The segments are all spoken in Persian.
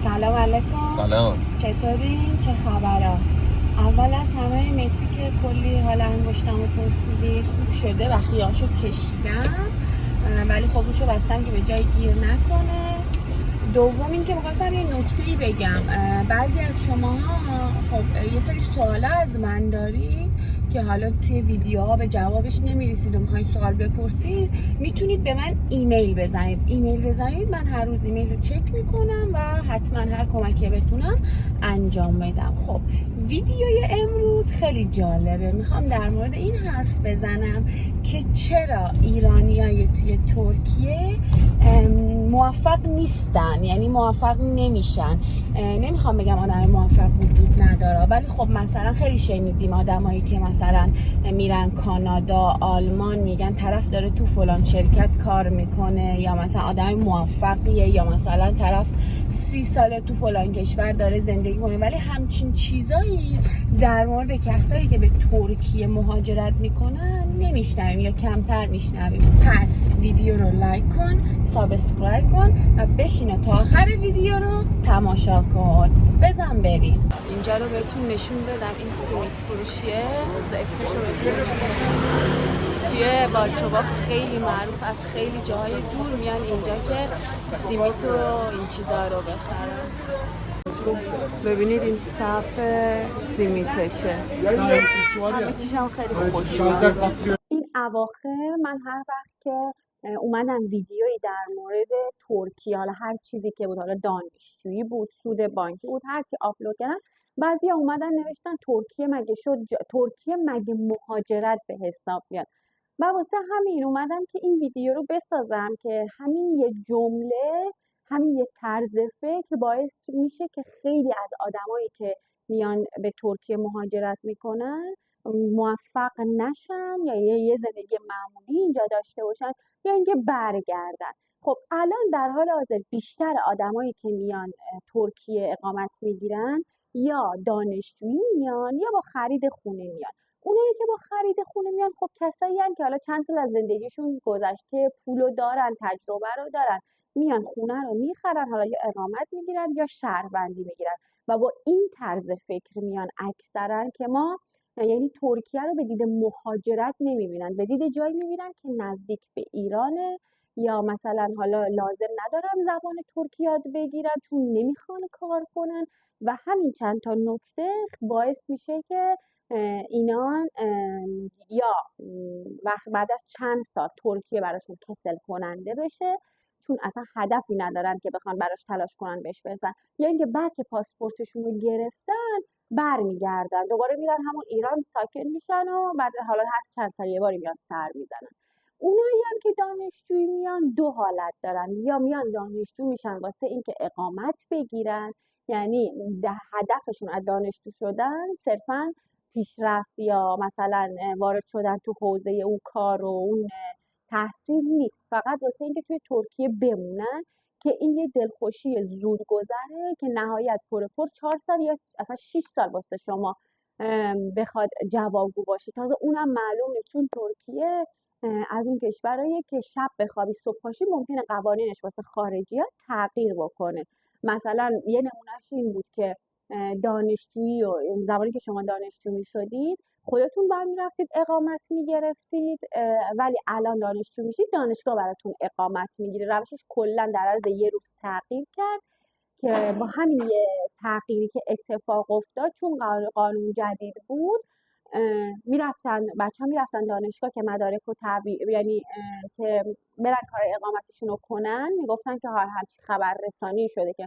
سلام علیکم. سلام. چطورین؟ چه خبرها؟ اول از همه مرسی که کلی حال انگشتم رو پرسیدی. خوب شده و خیاشو کشیدم، ولی خب روشو بستم که به جای گیر نکنه. دوم این که می‌خواستم یه نکته‌ای بگم. بعضی از شماها خب یه سری سوالا از من دارید که حالا توی ویدیوها به جوابش نمی‌رسید و می‌خواید سوال بپرسید، میتونید به من ایمیل بزنید. من هر روز ایمیل رو چک میکنم و حتما هر کمکی بتونم انجام بدم. خب ویدیوی امروز خیلی جالبه. میخوام در مورد این حرف بزنم که چرا ایرانیای توی ترکیه موفق نیستن، یعنی موفق نمیشن. نمیخوام بگم آدم موفق وجود نداره، ولی خب مثلا خیلی شنیدیم آدمایی که مثلا میرن کانادا، آلمان، میگن طرف داره تو فلان شرکت کار میکنه، یا مثلا آدم موفقیه، یا مثلا طرف 30 ساله تو فلان کشور داره زندگی کنه، ولی همچین چیزایی در مورد کسایی که به ترکیه مهاجرت میکنن نمیشنویم یا کمتر میشنویم. پس ویدیو رو لایک کن، سابسکرایب کن و بشین تا آخر ویدیو رو تماشا کن. بزن بریم. اینجا رو بهتون نشون بدم. این سیمیت فروشیه، اسمشو بهتون توی بالچوبا خیلی معروف، از خیلی جاهای دور میان اینجا که سیمیت و این چیزا رو بخرن. ببینید این صف سیمیتشه، همه چیشم خیلی خوشمزه. این اواخر من هر وقت که اومدم ویدیویی در مورد ترکیه، حالا هر چیزی که بود، حالا دانشجویی بود، سود بانکی بود، هر چی آپلود کردم، بعضیا اومدن نوشتن ترکیه مگه شد ترکیه مگه مهاجرت به حساب بیاد. و واسه همین اومدم که این ویدیو رو بسازم که همین یه جمله، همین یه طرز فکر باعث میشه که خیلی از آدمایی که میان به ترکیه مهاجرت میکنن موفق نشن، یا یه زندگی معمولی اینجا داشته باشن، یا اینکه برگردن. خب الان در حال حاضر بیشتر آدمایی که میان ترکیه اقامت میگیرن یا دانشجویی میان یا با خرید خونه میان. اونایی که با خرید خونه میان خب کسایی هستن که حالا چند سال از زندگیشون گذشته، پولو دارن، تجربه رو دارن، میان خونه رو میخرن، حالا یا اقامت میگیرن یا شهروندی میگیرن و با این طرز فکر میان اکثرا، که ما یعنی ترکیه رو به دید مهاجرت نمیبینن، به دید جایی میبینن که نزدیک به ایرانه، یا مثلا حالا لازم ندارن زبان ترکی یاد بگیرن چون نمیخوان کار کنن. و همین چند تا نکته باعث میشه که اینا یا وقت بعد از چند سال ترکیه براشون کسل کننده بشه، چون اصلا هدفی ندارن که بخوان براش تلاش کنن بهش برسن، یا اینکه بعد که پاسپورتشون رو گرفتن برمیگردن دوباره میرن همون ایران ساکن میشن و بعد حالا هر چند سال یه باری میان سر میزنن. اونایی هم که دانشجویی میان دو حالت دارن، یا میان دانشجو میشن واسه اینکه اقامت بگیرن، یعنی هدفشون از دانشجو شدن صرفاً پیشرفت یا مثلا وارد شدن تو حوزه اون کار و اون تحصیل نیست، فقط واسه اینکه توی ترکیه بمونن که این یه دلخوشی زود گذره که نهایت پر 4 سال یا اصلا 6 سال واسه شما بخواد جوابگو باشی. تازه اونم معلوم نیست، چون ترکیه از اون کشورهاییه که شب بخوابی صبح پاشی ممکنه قوانینش واسه خارجی‌ها تغییر بکنه. مثلا یه نمونهش این بود که دانشجویی و زمانی که شما دانشجو میشدید خودتون باید میرفتید اقامت میگرفتید، ولی الان دانشجو میشید دانشگاه براتون اقامت میگیره. روشش کلا در عرض یه روز تغییر کرد که با همین یه تغییری که اتفاق افتاد، چون قانون جدید بود، بچه ها میرفتن دانشگاه که مدارک و یعنی که برن کار اقامتشون رو کنن، میگفتن که همچی خبررسانی شده که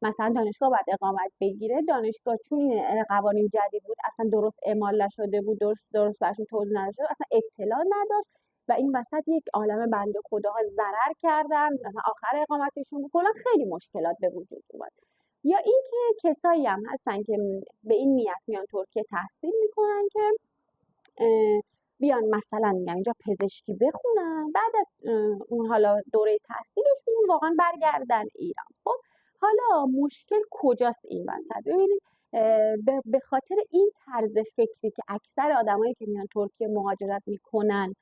مثلا دانشگاه باید اقامت بگیره، دانشگاه چون این قوانین جدید بود اصلا درست اعمال نشده بود، درست براشون توضیح نداده شده، اصلا اطلاع نداشت و این وسط یک عالمه بنده خداها ضرر کردن، مثلا آخر اقامتشون کلا خیلی مشکلات به وجود اومد. یا اینکه کسایی هم هستن که به این نیت میان ترکیه تحصیل میکنن که بیان مثلا میگم اینجا پزشکی بخونن، بعد از اون حالا دوره تحصیلشون واقعا برگردن ایران. خب حالا مشکل کجاست این وسط؟ ببینید به خاطر این طرز فکری که اکثر آدمایی که میان ترکیه مهاجرت میکنن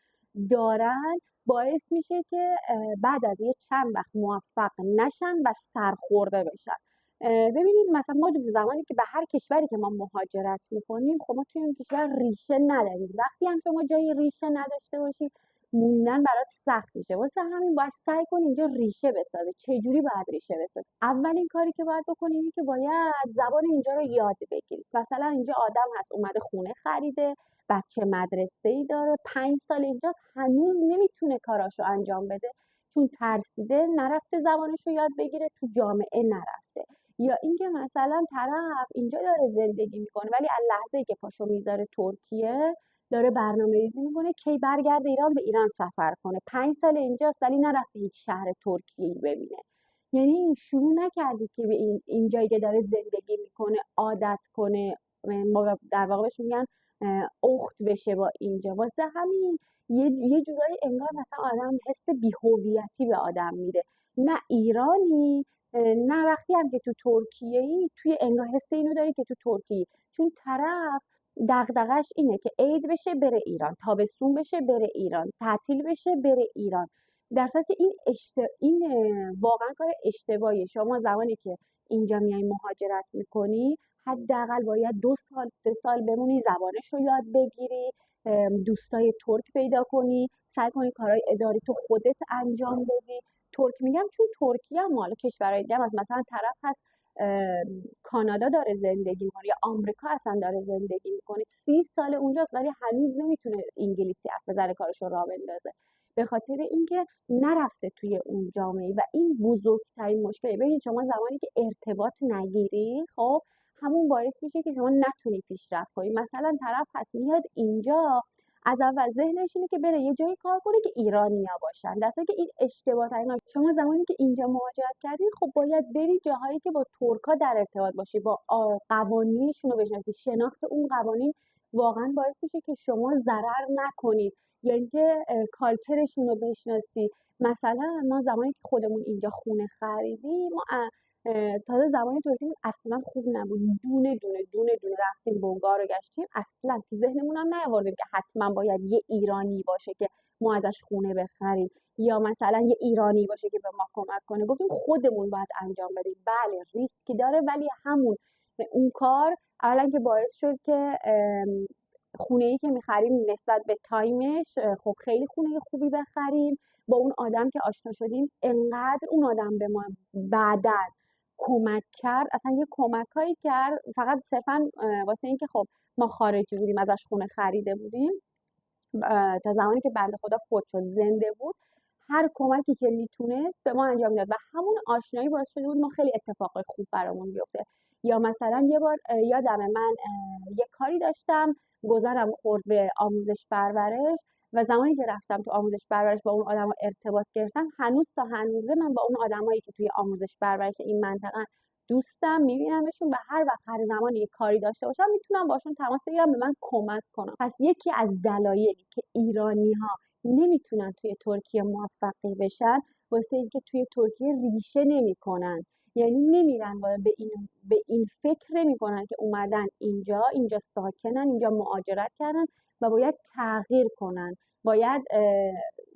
دارن، باعث میشه که بعد از یه چند وقت موفق نشن و سرخورده بشن. ببینید مثلا ما زمانی که به هر کشوری که ما مهاجرت میکنیم، خب ما توی اون کشور ریشه نداریم. وقتی هم شما جای ریشه نداشته باشید، موندن برات سخت میشه. واسه همین باید سعی کنی اینجا ریشه بسازی. چجوری باید ریشه بسازی؟ اولین کاری که باید بکنی اینه که باید زبان اینجا رو یاد بگیرید. مثلا اینجا آدم هست اومده خونه خریده، بچه مدرسه‌ای داره، 5 سال اینجاست، هنوز نمیتونه کاراشو انجام بده چون ترسیده، نرفته زبانشو یاد بگیره، تو جامعه نرفته. یا اینکه مثلا طرف اینجا داره زندگی میکنه ولی از لحظه‌ای که پاشو میذاره ترکیه، داره برنامه‌ریزی میکنه کی برگرده ایران، به ایران سفر کنه. 5 سال اینجاست ولی نرفته هیچ شهر ترکیه‌ای ببینه. یعنی شروع نکردی که به این جایی که داره زندگی میکنه عادت کنه، در واقع بهش میگن اخت بشه با اینجا. واسه همین یه جورایی انگار مثلا آدم حس بی‌هویتی به آدم میده. نه ایرانی، نه وقتی هم که تو ترکیه‌ای توی انگار حس اینو داری که تو ترکیه، چون طرف دغدغش اینه که عید بشه بره ایران، تابستون بشه بره ایران، تعطیل بشه بره ایران. در صورتی که این واقعا کار اشتباهیه. شما زمانی که اینجا میای مهاجرت میکنی، حداقل باید 2 سال 3 سال بمونی، زبانش رو یاد بگیری، دوستای ترک پیدا کنی، سعی کنی کارهای اداری تو خودت انجام بدی. ترک میگم چون ترکیه هم مال کشورهای دیگه هم هست. مثلا طرف هست کانادا داره زندگی میکنه یا آمریکا اصلا داره زندگی میکنه، 30 سال اونجاست ولی هنوز نمیتونه انگلیسی حرف بزنه، کارش رو راه بندازه، به خاطر اینکه نرفته توی اون جامعه. و این بزرگترین مشکله. ببینید شما زمانی که ارتباط نگیری، خب همون باعث میشه که شما نتونی پیشرفت کنی. مثلا طرف هست میاد اینجا، از اول ذهنش اینه که بره یه جایی کار کنه که ایرانیا باشن، در حالی که این اشتباه ترین. شما زمانی که اینجا مهاجرت کردین، خب باید بری جاهایی که با ترکا در ارتباط باشی، با قوانینشون رو بشناسی. شناخت اون قوانین واقعا باعث میشه که شما ضرر نکنید، یا اینکه کالچرشون رو بشناسی. مثلا ما زمانی که خودمون اینجا خونه خریدیم، ما تازه زبان ترکی اصلا خوب نبود، دونه رفتیم بنگاه رو گشتیم، اصلا تو ذهنمون هم نیاوردیم که حتما باید یه ایرانی باشه که ما ازش خونه بخریم، یا مثلا یه ایرانی باشه که به ما کمک کنه. گفتیم خودمون باید انجام بدیم. بله ریسکی داره، ولی همون اون کار اولا که باعث شد که خونه ای که میخریم نسبت به تایمش، خب خیلی خونه خوبی بخریم. با اون آدم که آشنا شدیم، انقدر اون آدم به ما بعداً کمک کرد، اصلا یه کمکایی کرد فقط صرفا واسه اینکه خب ما خارجی بودیم ازش خونه خریده بودیم، تا زمانی که بنده خدا فوت شد زنده بود، هر کمکی که میتونست به ما انجام داد و همون آشنایی باعث شده بود ما خیلی اتفاقای خوب برامون بیفته. یا مثلا یه بار یادمه من یه کاری داشتم، گذرم خورد به آموزش پرورش، و زمانی که رفتم تو آموزش پرورش با اون آدما ارتباط گرفتم، هنوز تا هنوزه من با اون آدمایی که توی آموزش پرورش این منطقه دوستم، میبینمشون و هر وقت هر زمانی یه کاری داشته باشم میتونم باشون تماس بگیرم، به من کمک کنم. پس یکی از دلایلی که ایرانی ها نمیتونن توی ترکیه موفقی بشن، واسه اینکه توی ترکیه ریشه نمیکنن. یعنی نمیرن و به این فکر نمیکنن که اومدن اینجا ساکنن، اینجا مهاجرت کردن و باید تغییر کنن. باید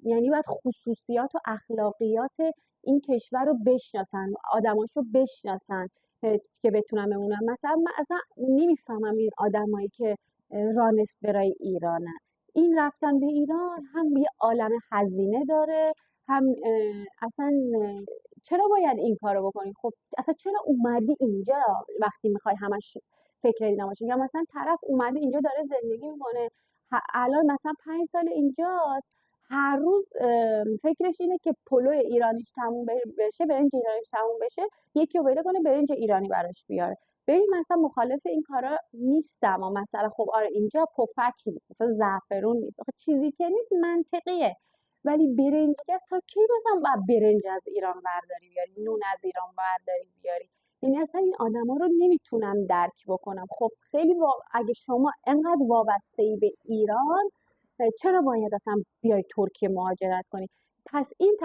یعنی باید خصوصیات و اخلاقیات این کشور رو بشناسن، آدماشو بشناسن که بتونن بمونن. مثلا من اصلا نمیفهمم این آدمایی که رانسورای ایرانن. این رفتن به ایران هم یه عالم هزینه داره، هم اصلا چرا باید این کارو بکنی؟ خب اصلا چرا اومدی اینجا وقتی میخوای همش فکر اینا باشه؟ یا مثلا طرف اومده اینجا داره زندگی میکنه، الان مثلا 5 سال اینجاست، هر روز فکرش اینه که پلو ایرانیش تموم بشه، برنج ایرانیش تموم بشه، یکی رو پیدا کنه برنج ایرانی براش بیاره. ببین مثلا مخالف این کارا نیستم، اما مثلا خب آره اینجا پفک نیست، مثلا زعفرون نیست، آخه چیزی که نیست منطقیه. ولی برنج است، تا کی مثلا باید برنج از ایران برداری بیاری، نون از ایران برداری بیاری؟ یعنی اصلا این آدما رو نمیتونم درک بکنم. خب خیلی اگه شما انقدر وابسته ای به ایران، چرا باید اصلا بیای ترکیه مهاجرت کنی؟ پس این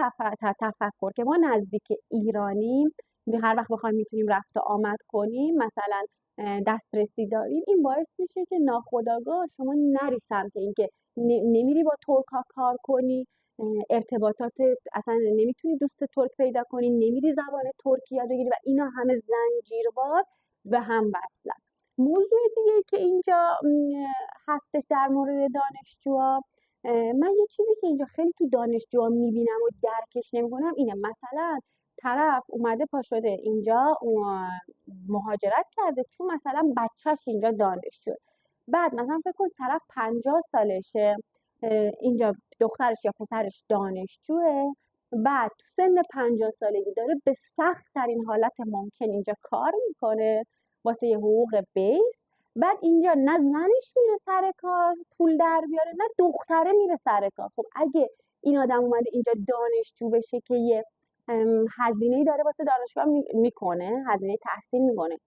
تفکر که ما نزدیک ایرانیم، هر وقت بخوایم میتونیم رفت و آمد کنیم، مثلا دسترسی داریم، این باعث میشه که ناخودآگاه شما نری سمت اینکه نمیری با ترکا کار کنی، ارتباطات اصلا نمیتونی دوست ترک پیدا کنی، نمیری زبان ترکی یاد بگیری و اینا همه زنجیروار به هم وصلن. موضوع دیگه که اینجا هستش در مورد دانشجوها، من یه چیزی که اینجا خیلی تو دانشجوها میبینم و درکش نمیکنم اینه، مثلا طرف اومده پا شده اینجا مهاجرت کرده چون مثلا بچهش اینجا دانشجو، بعد مثلا فکر کن طرف 50 سالشه، اینجا دخترش یا پسرش دانشجوه، بعد تو سن 50 سالگی داره به سخت ترین حالت ممکن اینجا کار میکنه واسه یه حقوق بیس، بعد اینجا نه زنش میره سر کار پول در بیاره نه دختره میره سر کار. خب اگه این آدم اومده اینجا دانشجو بشه که یه هزینه‌ای داره واسه دانشگاه میکنه، هزینه تحصیل میکنه،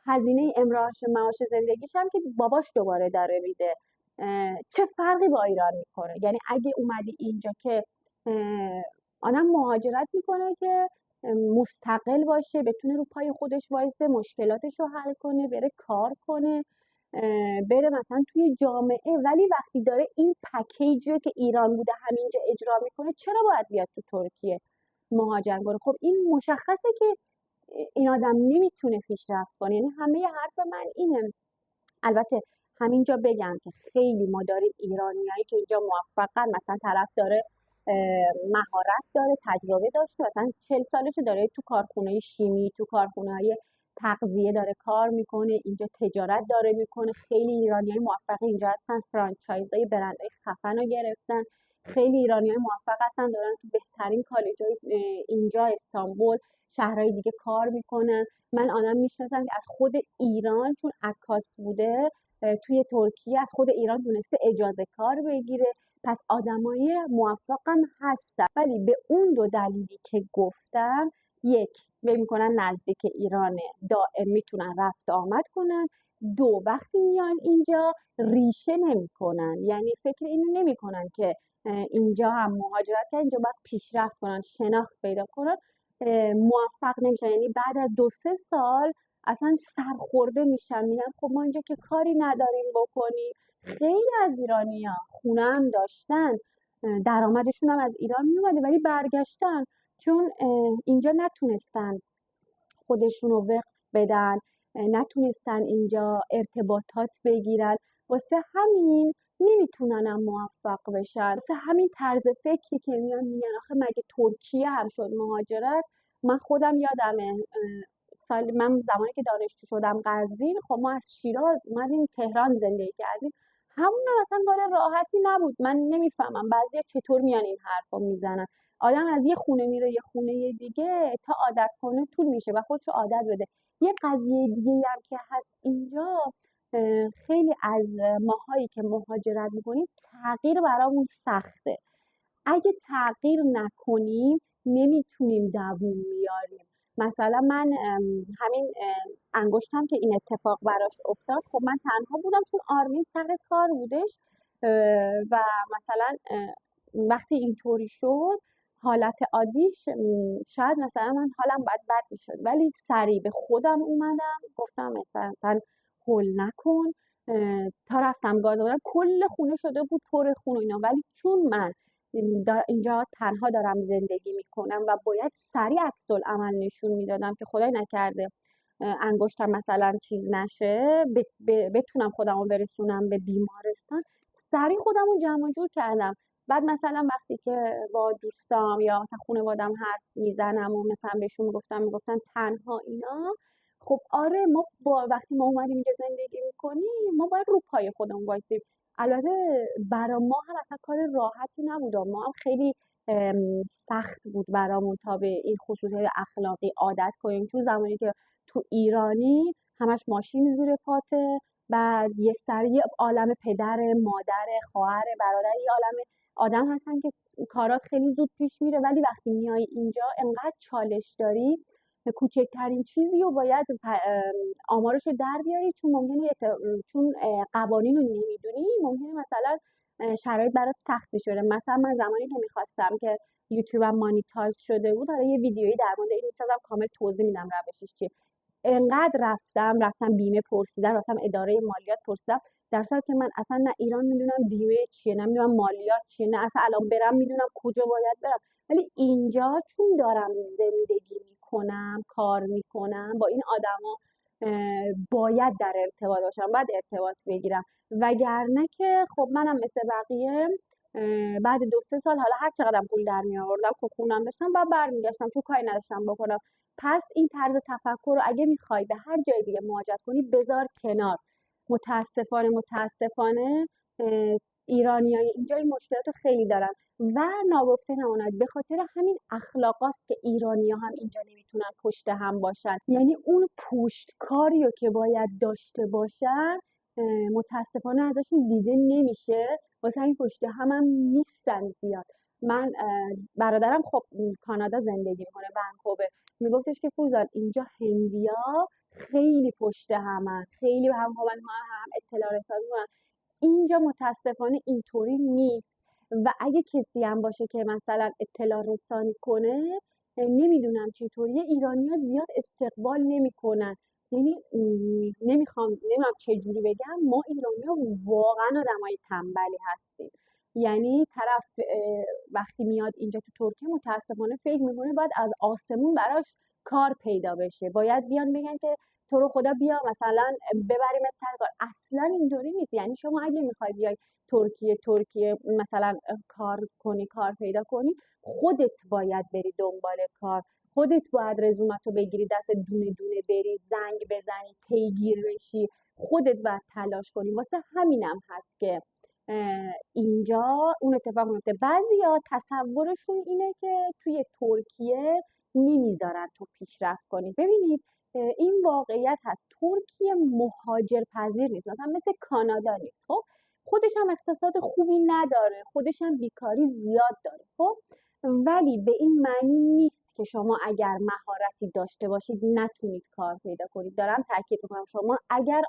هزینه امرارش معاش زندگیش هم که باباش دوباره داره میده، چه فرقی با ایران میکنه؟ یعنی اگه اومدی اینجا که آدم مهاجرت میکنه که مستقل باشه، بتونه رو پای خودش وایسه، مشکلاتش رو حل کنه، بره کار کنه، بره مثلا توی جامعه، ولی وقتی داره این پکیجی که ایران بوده همینجا اجرا میکنه چرا باید بیاد تو ترکیه مهاجرت کنه؟ خب این مشخصه که این آدم نمیتونه پیشرفت کنه. یعنی همه حرف من اینه. البته همینجا بگم که خیلی ما داریم ایرانیایی که اینجا موفقن، مثلا طرف داره مهارت داره، تجربه داشته، مثلا 40 سالشه داره تو کارخونه شیمی، تو کارخونه های تغذیه داره کار میکنه، اینجا تجارت داره میکنه. خیلی ایرانیای موفق اینجا هستن، فرانچایزای برندهای خفن رو گرفتن. خیلی ایرانیای موفق هستن دارن تو بهترین کالج‌های اینجا استانبول، شهرهای دیگه کار میکنن. من آدم میشناسم که از خود ایران چون عکاس بوده توی ترکیه از خود ایران تونسته اجازه کار بگیره. پس آدمای موفقم هستن، ولی به اون دو دلیلی که گفتم، یک فکر میکنن نزدیک ایرانه دائم میتونن رفت آمد کنن، دو وقتی میان اینجا ریشه نمیکنن، یعنی فکر اینو نمیکنن که اینجا هم مهاجرت کردن اینجا باید پیشرفت کنن، شناخت پیدا کنن، موفق نمیشن. یعنی بعد از 2-3 سال اصلا سرخورده میشن، میگن خب ما اینجا که کاری نداریم بکنیم. خیلی از ایرانی‌ها خونه هم داشتن، درآمدشون هم از ایران میومده ولی برگشتن چون اینجا نتونستن خودشون رو وقف بدن، نتونستن اینجا ارتباطات بگیرن، واسه همین نمیتونن هم موفق بشن. واسه همین طرز فکری که میگن آخه مگه ترکیه هم شد مهاجرت. من خودم یادمه من زمانی که دانشجو شدم قزوین، خب ما از شیراز اومدیم تهران زندگی کردیم، همون اصلا کار راحتی نبود. من نمیفهمم بعضیا چطور میان این حرفا میزنن. آدم از یه خونه میره یه خونه دیگه تا عادت کنه طول میشه و خودشو عادت بده. یه قضیه دیگه هم که هست اینجا، خیلی از ماهایی که مهاجرت میکنیم تغییر برامون سخته. اگه تغییر نکنیم نمیتونیم دووم بیاریم. مثلا من همین انگشتم که این اتفاق براش افتاد، خب من تنها بودم چون آرمین سر کار بودش و مثلا وقتی اینطوری شد حالت عادیش شاید مثلا من حالم باید بد میشد، ولی سریع به خودم اومدم گفتم مثلا هول نکن. تا رفتم گاز دادم کل خونه شده بود پر خون و اینا، ولی چون من اینجا تنها دارم زندگی میکنم و باید سریع عکس‌العمل نشون میدادم که خدای نکرده انگشتم مثلا چیز نشه، بتونم خودم رو برسونم به بیمارستان، سریع خودم رو جمع جور کردم. بعد مثلا وقتی که با دوستام یا مثلا خانوادم حرف میزنم و مثلا بهشون میگفتن تنها اینا، خب آره ما وقتی ما اومدیم اینجا زندگی میکنیم ما باید رو پای خودمون وایسیم. البته برا ما هم اصلا کار راحتی نبود، ما هم خیلی سخت بود برامون تا به این خصوصیات اخلاقی عادت کنیم، چون زمانی که تو ایرانی همش ماشین زیر پاته، بعد یه سری عالم پدر، مادر، خواهر، برادر، یه عالم آدم هستن که کارات خیلی زود پیش میره، ولی وقتی میای اینجا انقدر چالش داری کوچکترین چیزی رو باید آمارش رو در بیاری، چون ممکنه چون قوانین رو نمیدونی ممکنه مثلا شرایط برات سخت بشه. مثلا من زمانی که میخواستم که یوتیوبم مانیتایز شده بود، حالا یه ویدیویی در مورد این میسازم کامل توضیح میدم روشش چیه. انقدر رفتم بیمه پرسیدم، رفتم اداره مالیات پرسیدم، در صورتی که من اصلا نه ایران میدونم بیمه چیه، نه میدونم مالیات چیه، نه اصلا الان برم میدونم کجا باید برم. ولی اینجا چون دارم زندگی میکنم، کار میکنم با این آدما، باید در ارتباط باشم، باید ارتباط بگیرم. وگرنه که خب منم مثل بقیه بعد 2-3 سال حالا هر چقدرم پول در می آوردم، خب خونم داشتم، بعد برمیگشتم تو کاری نداشتم بکنم. پس این طرز تفکر رو اگه میخوای به هر جای دیگه مهاجرت کنی بذار کنار. متاسفانه ایرانیای اینجا این مشکلات رو خیلی دارن و ناگفته نماند به خاطر همین اخلاقاست که ایرانی‌ها هم اینجا نمیتونن پشت هم باشن. یعنی اون پشتکاری رو که باید داشته باشن متاسفانه ازشون دیده نمیشه، واسه همین پشت هم نیستن زیاد. من برادرم خب کانادا زندگی میکنه، ونکوور، میگفتش که فوزان اینجا هندیا خیلی پشت همن، خیلی هم اطلاع رسانی کنن. اینجا متاسفانه اینطوری نیست و اگه کسی هم باشه که مثلا اطلاع رسانی کنه نمیدونم چطوریه، ایرانی‌ها زیاد استقبال نمیکنن. یعنی نمیدونم چجوری بگم، ما ایرانی‌ها واقعا آدمای تنبلی هستیم. یعنی طرف وقتی میاد اینجا تو ترکیه متاسفانه فکر میکنه باید از آسمون براش کار پیدا بشه، باید بیان بگن که تو رو خدا بیا مثلا ببریمت سر کار. اصلا اینطوری نیست. یعنی شما اگه میخوای بیای ترکیه مثلا کار کنی، کار پیدا کنی، خودت باید بری دنبال کار، خودت باید رزومتو بگیری دست، دونه دونه بری زنگ بزنی، پیگیر بشی، خودت باید تلاش کنی. واسه همینم هست که اینجا اون اتفاق میفته. بعضیا تصورشون اینه که توی ترکیه نمیذارن تو پیشرفت کنی. ببینید این واقعیت هست، ترکیه مهاجر پذیر نیست، مثلا مثل کانادا نیست. خب خودش هم اقتصاد خوبی نداره، خودش هم بیکاری زیاد داره. خب ولی به این معنی نیست که شما اگر مهارتی داشته باشید نتونید کار پیدا کنید. دارم تاکید میکنم شما اگر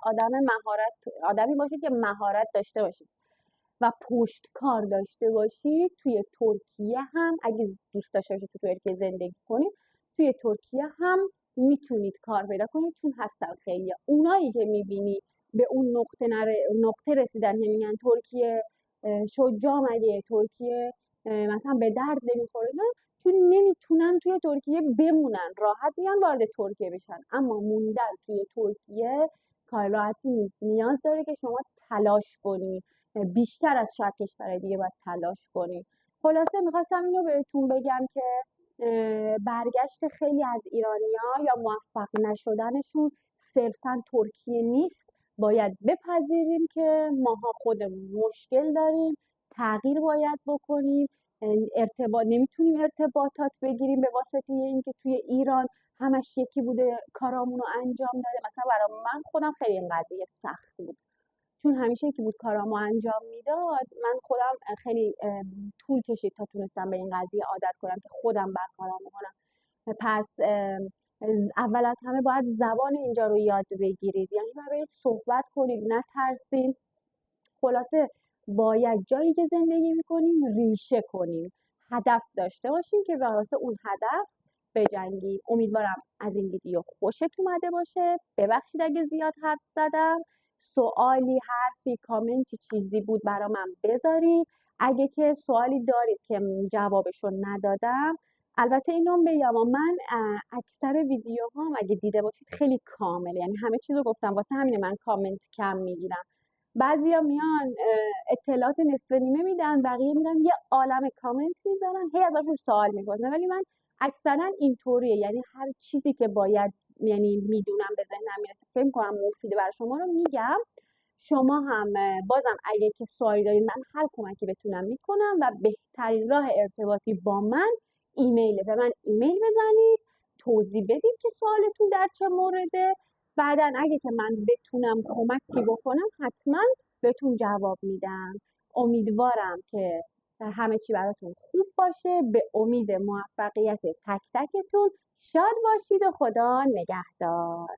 آدمی باشید که مهارت داشته باشید و پشتکار داشته باشید، توی ترکیه هم اگه دوست داشته باشید تو ترکیه زندگی کنید، توی ترکیه هم میتونید کار پیدا کنید، چون هستن خیلی اونایی که میبینی به اون نقطه رسیدن، میگن ترکیه شجاع مگه، ترکیه مثلا به درد نمیخوره، نه، چون نمیتونن توی ترکیه بمونن، راحت میان وارد ترکیه بشن. اما موندن توی ترکیه کار راحتی نیست، نیاز داره که شما تلاش کنی، بیشتر از شاید کشورهای دیگه باید تلاش کنی. خلاصه میخواستم اینو بهتون بگم که برگشت خیلی از ایرانی‌ها یا موفق نشدنشون صرفا ترکیه نیست. باید بپذیریم که ماها خودمون مشکل داریم، تغییر باید بکنیم. نمیتونیم ارتباطات بگیریم به واسطه اینکه توی ایران همش یکی بوده کارامون رو انجام داده. مثلا برای من خودم خیلی این قضیه سخت بود، چون همیشه یکی بود کارامو انجام میداد. من خودم خیلی طول کشید تا تونستم به این قضیه عادت کنم که خودم بر کارام کنم. پس اول از همه باید زبان اینجا رو یاد بگیرید، یعنی برای صحبت کنید، نترسید. خلاصه باید جایی که زندگی میکنیم ریشه کنیم، هدف داشته باشیم که واسه اون هدف بجنگیم. امیدوارم از این ویدیو خوشت اومده باشه. ببخشید اگه زیاد حرف زدم. سوالی، حرفی، کامنتی، چیزی بود برا من بذارید. اگه که سوالی دارید که جوابشو ندادم، البته اینو بگم من اکثر ویدیوهام اگه دیده باشید خیلی کامل، یعنی همه چیزو گفتم، واسه همینه من کامنت کم میگیرم. بعضیا میان اطلاعات نصف نیمه میدن، بقیه میرن یه عالم کامنت میذارن، هی ازشون سوال میپرسن. ولی من اکثرا اینطوریه، یعنی هر چیزی که باید یعنی میدونم به ذهنم میرسه فکر کنم مفیده برای شما رو میگم. شما هم بازم اگه که سوالی دارید من هر کمکی بتونم میکنم و بهترین راه ارتباطی با من ایمیله. به من ایمیل بزنید، توضیح بدید که سوالتون در چه مورده. بعدن اگه که من بتونم کمکی بکنم حتما بهتون جواب میدم. امیدوارم که همه چی براتون خوب باشه. به امید موفقیت تک تکتون. شاد باشید و خدا نگهدار.